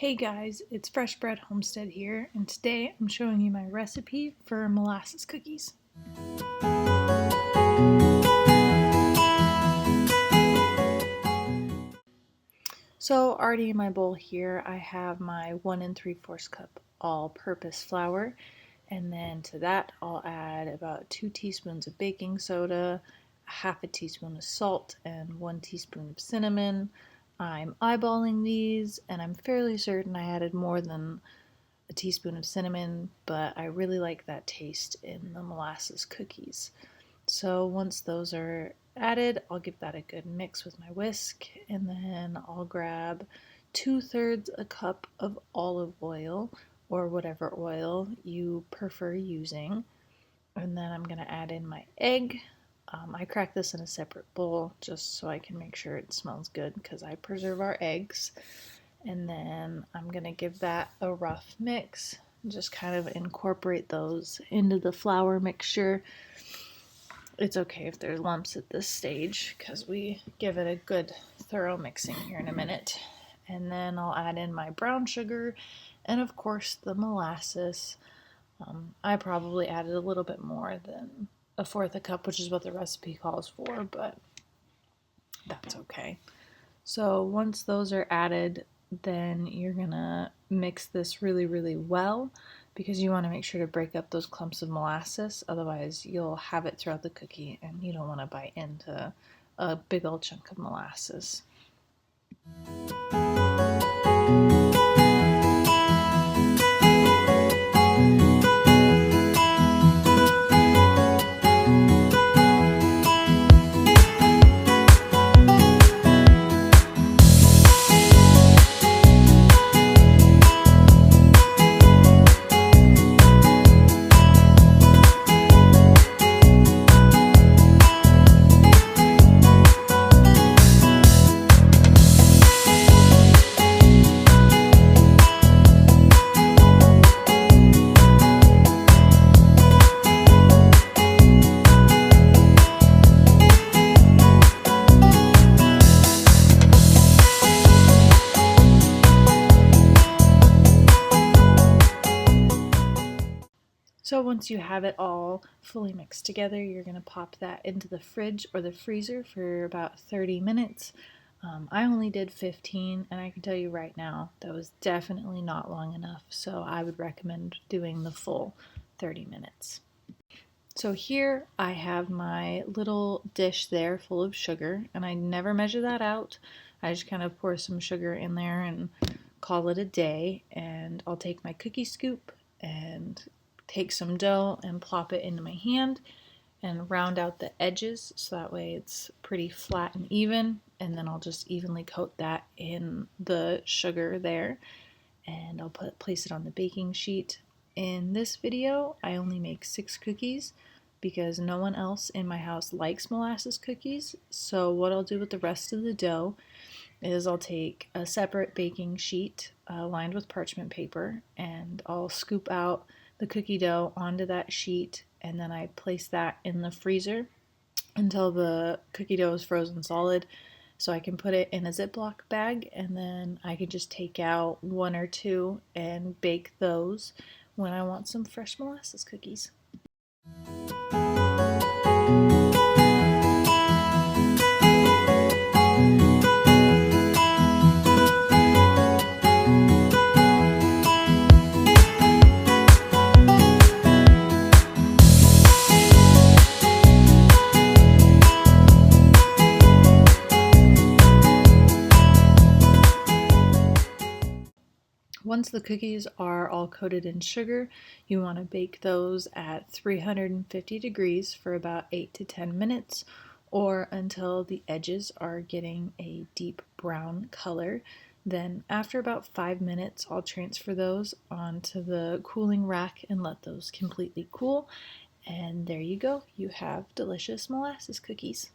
Hey guys, it's Fresh Bread Homestead here, and today I'm showing you my recipe for molasses cookies. So already in my bowl here I have my 1 3/4 cup all-purpose flour, and then to that I'll add about 2 teaspoons of baking soda, a half a teaspoon of salt, and 1 teaspoon of cinnamon. I'm eyeballing these, and I'm fairly certain I added more than a teaspoon of cinnamon, but I really like that taste in the molasses cookies. So once those are added, I'll give that a good mix with my whisk, and then I'll grab 2/3 a cup of olive oil or whatever oil you prefer using, and then I'm going to add in my egg. I crack this in a separate bowl just so I can make sure it smells good because I preserve our eggs. And then I'm going to give that a rough mix, just kind of incorporate those into the flour mixture. It's okay if there's lumps at this stage because we give it a good thorough mixing here in a minute. And then I'll add in my brown sugar and of course the molasses. I probably added a little bit more than 1/4 cup, which is what the recipe calls for, but that's okay. So once those are added, then you're gonna mix this really well because you want to make sure to break up those clumps of molasses, otherwise you'll have it throughout the cookie and you don't want to bite into a big old chunk of molasses. So once you have it all fully mixed together, you're going to pop that into the fridge or the freezer for about 30 minutes. I only did 15, and I can tell you right now that was definitely not long enough, so I would recommend doing the full 30 minutes. So here I have my little dish there full of sugar, and I never measure that out. I just kind of pour some sugar in there and call it a day, and I'll take my cookie scoop and take some dough and plop it into my hand and round out the edges so that way it's pretty flat and even, and then I'll just evenly coat that in the sugar there, and I'll place it on the baking sheet. In this video I only make 6 cookies because no one else in my house likes molasses cookies, so what I'll do with the rest of the dough is I'll take a separate baking sheet lined with parchment paper, and I'll scoop out the cookie dough onto that sheet, and then I place that in the freezer until the cookie dough is frozen solid, so I can put it in a Ziploc bag, and then I can just take out 1 or 2 and bake those when I want some fresh molasses cookies. Once the cookies are all coated in sugar, you want to bake those at 350 degrees for about 8 to 10 minutes, or until the edges are getting a deep brown color. Then after about 5 minutes, I'll transfer those onto the cooling rack and let those completely cool. And there you go, you have delicious molasses cookies.